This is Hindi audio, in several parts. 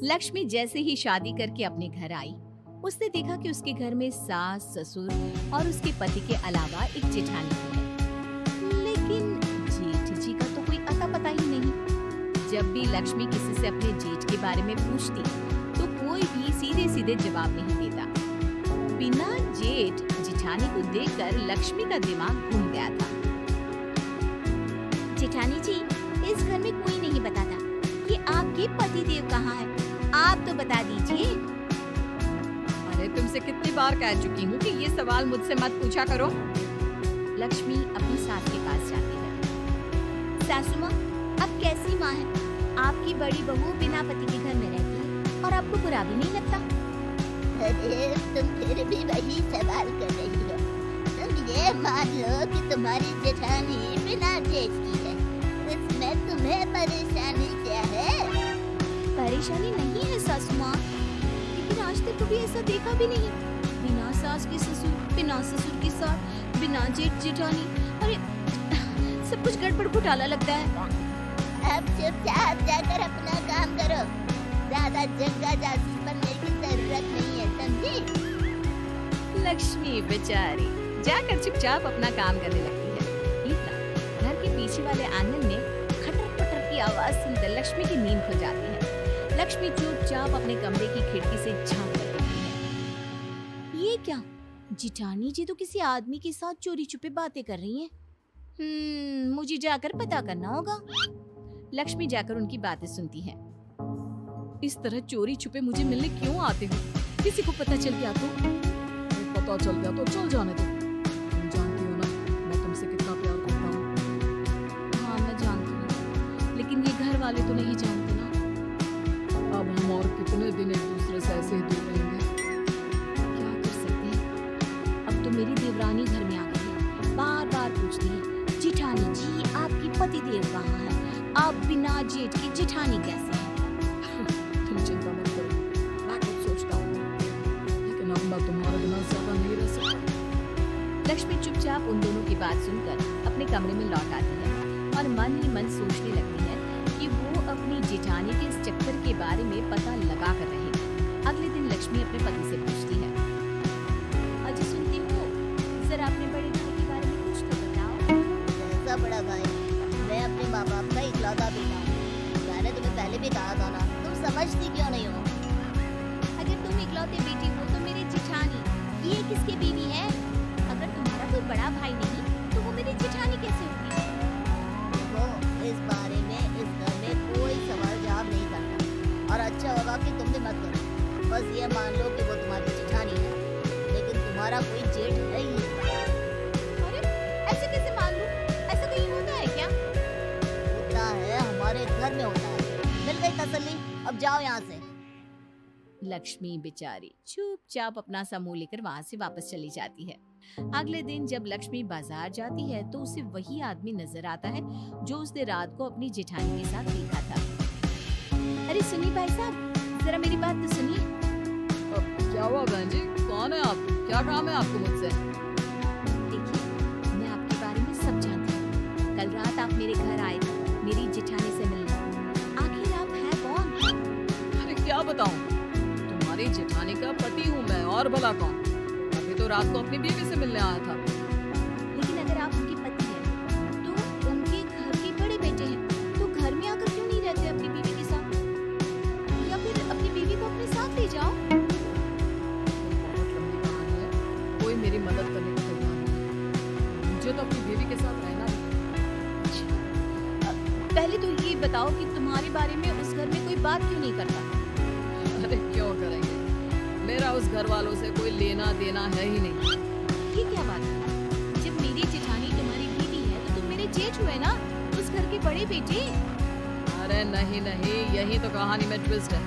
लक्ष्मी जैसे ही शादी करके अपने घर आई, उसने देखा कि उसके घर में सास, ससुर और उसके पति के अलावा एक जेठानी भी है। लेकिन जेठ जी का तो कोई अता पता ही नहीं। जब भी लक्ष्मी किसी से अपने जेठ के बारे में पूछती, तो कोई भी सीधे सीधे जवाब नहीं देता। बिना जेठ जेठानी को देखकर लक्ष्मी का दिमाग घूम गया था। जेठानी जी, इस घर में कोई नहीं बताता कि आपके पति देव कहाँ है। आप तो बता दीजिए। अरे तुमसे कितनी बार कह चुकी हूँ कि ये सवाल मुझसे मत पूछा करो। लक्ष्मी अपनी सास के पास जाती है। सासू माँ, अब कैसी माँ है? आपकी बड़ी बहू बिना पति के घर में रहती है और आपको बुरा भी नहीं लगता? अरे तुम फिर भी वही सवाल कर रही हो। तुम ये मान लो कि तुम्हारी जेठानी बिना जेठ की है, इसमें तुम्हें परेशानी क्या है? परेशानी नहीं है सासू माँ, लेकिन आज तक कभी ऐसा देखा भी नहीं। बिना सास के ससुर, बिना ससुर की सास, बिना जेठ जेठानी। अरे सब कुछ गड़बड़ घोटाला लगता है। अब चुपचाप जाकर अपना काम करो। ज्यादा जग्गा जासूस बनने की जरूरत नहीं है, समझी? लक्ष्मी बेचारी जाकर चुपचाप अपना काम करने लगती है। इतना घर के पीछे वाले आंगन में खटर पटर की आवाज सुनकर लक्ष्मी की नींद खुल जाती है। लक्ष्मी चुपचाप अपने कमरे की खिड़की से झांक कर देखती है। ये क्या? जेठानी जी तो किसी आदमी के साथ चोरी छुपे बातें कर रही हैं। मुझे जाकर पता करना होगा। लक्ष्मी जाकर उनकी बातें सुनती है। इस तरह चोरी छुपे मुझे मिलने क्यों आते हो? किसी को पता चल गया तो? पता चल गया तो चल जाने दो। तुम जानती हो ना मैं तुमसे कितना प्यार करता हूँ। हाँ मैं जानती हूँ, लेकिन ये घर वाले तो नहीं जानते ना। अब हम और कितने दिन एक दूसरे से ऐसे ही दूर रहेंगे? क्या कर सकते हैं? अब तो मेरी देवरानी घर में आ गई है। बार बार पूछती है, जेठानी जी आपकी पति देव कहाँ है? आप बिना जेठ की जेठानी कैसे हैं? तुम चिंता मत करो, मैं खुद सोचता हूँ, लेकिन अब मैं तुम्हारे बिना ज्यादा नहीं रह सकता। लक्ष्मी चुपचाप उन दोनों की बात सुनकर अपने कमरे में लौट आती है और मन ही मन सोचने लगती है कि वो अपनी जेठानी के इस चक्कर के बारे में पता लगा कर रहेगी। अगले दिन लक्ष्मी अपने पति से पूछती है, अजी सुनती हूँ, जरा अपने बड़े भाई के बारे में कुछ तो बताओ। ऐसा बड़ा भाई, मैं अपने माँ बाप का इकलौता बेटा हूँ। मैंने तुम्हें पहले भी कहा था ना, तुम समझती क्यों नहीं हो? अगर तुम इकलौते बेटी हो तो मेरी जेठानी ये किसकी बीवी है? अगर तुम्हारा कोई बड़ा भाई नहीं तो वो मेरी जेठानी कैसे होगी? देखो, इस बारे में इस घर में कोई सवाल जवाब नहीं करता, और अच्छा होगा कि तुम भी मत करो। बस ये मान लो कि वो तुम्हारी जेठानी है, लेकिन तुम्हारा कोई जेठ है ही नहीं। अरे ऐसे कैसे मान लूं? ऐसा कहीं होता है क्या? होता है, हमारे घर में होता है। मिल गई तसल्ली, अब जाओ यहाँ से। लक्ष्मी बेचारी चुपचाप अपना समूह लेकर वहाँ से वापस चली जाती है। अगले दिन जब लक्ष्मी बाजार जाती है तो उसे वही आदमी नजर आता है जो उसने रात को अपनी जेठानी के साथ देखा था। अरे सुनिए भाई साहब, जरा मेरी बात तो सुनिए। अब क्या हुआ बहन जी, कौन है आप? क्या काम है आपको मुझसे? देखिए, मैं आपके बारे में सब जानती हूँ। कल रात आप मेरे घर आए थे मेरी जेठानी से मिलने। आखिर आप हैं कौन? अरे क्या बताऊं, तुम्हारी जेठानी का पति हूँ मैं, और भला कौन? अभी तो रात को अपनी बीवी से मिलने आया था। लेकिन अगर आप उनके पति हैं तो उनके घर के बड़े बेटे हैं, तो घर में आकर क्यों नहीं रहते अपनी बीवी के साथ? या फिर अपनी बीवी को अपने साथ ले जाओ। बहुत लंबी कहानी है, कोई मेरी मदद करने को तैयार नहीं है। मुझे तो अपनी बीवी के साथ रहना है। पहले तो ये बताओ कि तुम्हारे बारे में उस घर में कोई बात क्यों नहीं करता? अरे क्यों करेंगे, मेरा उस घर वालों से कोई लेना देना है ही नहीं। ये क्या बात है? जब मेरी जेठानी तुम्हारी बीवी है तो तुम मेरे जेठ हुए ना, उस घर के बड़े बेटे। अरे नहीं नहीं, यही तो कहानी में ट्विस्ट है।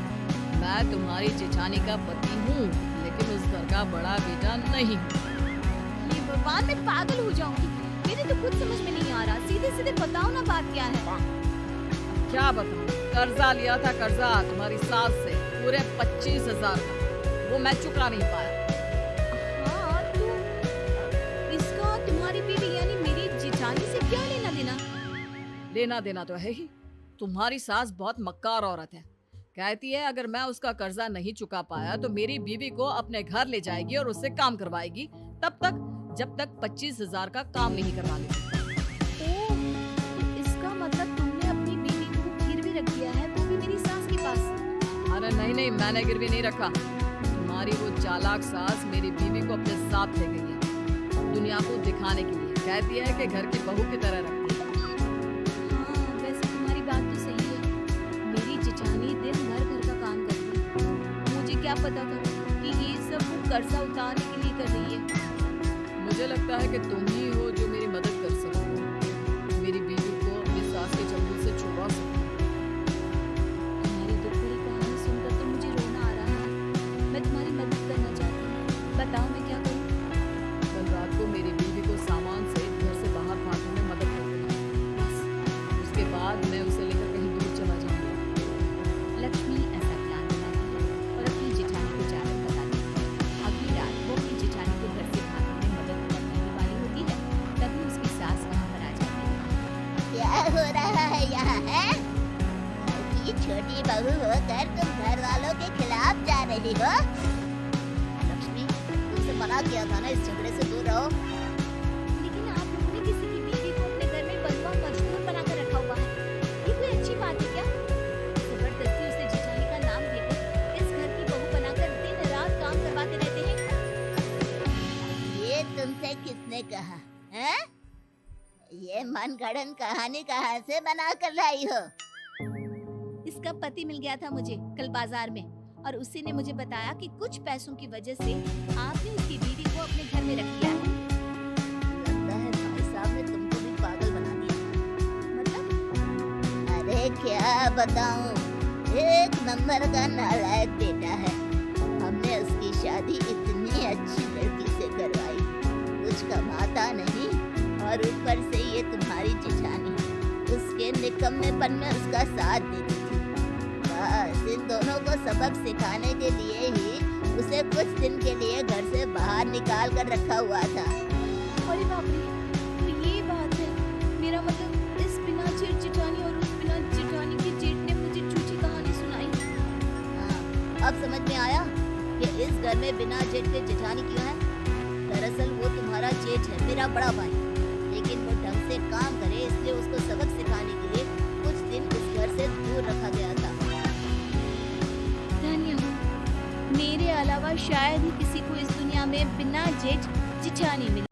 मैं तुम्हारी जेठानी का पति हूँ, लेकिन उस घर का बड़ा बेटा नहीं हूँ। ये भगवान, मैं पागल हो जाऊंगी। मेरे तो कुछ समझ में नहीं आ रहा। सीधे सीधे बताओ ना, बात क्या है? क्या बताऊँ, कर्जा लिया था, कर्जा तुम्हारी सास से पूरे 25,000 का, वो मैं चुका नहीं पाया। हाँ तो इसका तुम्हारी बीवी यानी मेरी जेठानी से क्या लेना देना? लेना देना तो है ही। तुम्हारी सास बहुत मक्कार औरत है, कहती है अगर मैं उसका कर्जा नहीं चुका पाया तो मेरी बीवी को अपने घर ले जाएगी और उससे काम करवाएगी, तब तक जब तक 25,000 का काम नहीं करवा लेगी। ओह, तो इसका मतलब तुमने अपनी बीवी को गिरवी रख दिया है, वो भी मेरी सास के पास। अरे नहीं नहीं, मैंने गिरवी नहीं रखा। तुम्हारी वो चालाक सास मेरी बीवी को अपने साथ ले गई है दुनिया को दिखाने के लिए। कहती है कि घर की बहू की तरह रखती है। हाँ, वैसे तुम्हारी बात तो सही है। मेरी जेठानी दिन भर घर का काम करती है। मुझे क्या पता था कि ये सब वो कर्जा उतारने के लिए कर रही है। मुझे लगता है कि तुम ही हो जो मेरी मदद कर सकते हो, मेरी बीवी को अपनी सास के चंगुल से छुड़वा सकते हो। तुम्हारी दुख भरी कहानी सुनकर तो मुझे रोना आ रहा है। मैं तुम्हारी मदद करना चाहती हूँ। बताओ मैं क्या करूँ? कल रात को मेरी बीवी को सामान सहित घर से बाहर भागने में मदद कर देना। उसके बाद मैं उसे लेकर कहीं दूर चला जाऊंगा। लक्ष्मी ऐसा प्लान बनाती है और अपनी जेठानी को जाकर बताती है। अगली रात वो अपनी जेठानी को घर से भागने में मदद करने ही वाली होती है, तभी उसकी सास वहाँ पर आ जाती है। क्या हो रहा है यहाँ है? घर की छोटी बहू होकर तुम घर वालों के खिलाफ जा रही हो? लक्ष्मी, तुमसे मना किया था ना इस झगड़े से दूर रहो। लेकिन आप लोगों ने किसी की बीवी को अपने घर में बंधुआ मजदूर बनाकर रखा हुआ है। ये कोई अच्छी बात है क्या? जबरदस्ती उसे जेठानी का नाम देकर इस घर की बहू बनाकर दिन रात काम करवाते रहते हैं। ये तुमसे किसने कहा? हैं? ये मनगढ़ंत कहानी कहाँ से बना कर लाई हो? इसका पति मिल गया था मुझे कल बाजार में, और उसी ने मुझे बताया कि कुछ पैसों की वजह से आपने उसकी बीवी को अपने घर में रख लिया है। लगता है भाई साहब ने तुमको भी पागल बना दिया। मतलब अरे क्या बताऊं, एक नंबर का नालायक बेटा है। हमने उसकी शादी इतनी अच्छी लड़की से करवाई, कुछ कमाता नहीं और ऊपर से ये तुम्हारी जेठानी उसके निकम्मेपन में उसका साथ देती थी। बस इन दोनों को सबक सिखाने के लिए ही उसे कुछ दिन के लिए घर से बाहर निकाल कर रखा हुआ था। अरे बाप रे, तो ये बात है। मेरा मतलब इस बिना जेठ जेठानी और उस बिना जेठानी की जेठ ने मुझे झूठी कहानी सुनाई। हाँ, अब समझ में आया कि इस घर में बिना जेठ के जेठानी क्यों है। दरअसल वो तुम्हारा जेठ है, मेरा बड़ा भाई, लेकिन वो ढंग से काम करे इसलिए उसको सबक सिखाने के लिए कुछ दिन इस घर से दूर रखा गया था। धन्य हूँ, मेरे अलावा शायद ही किसी को इस दुनिया में बिना जेठ जेठानी मिले।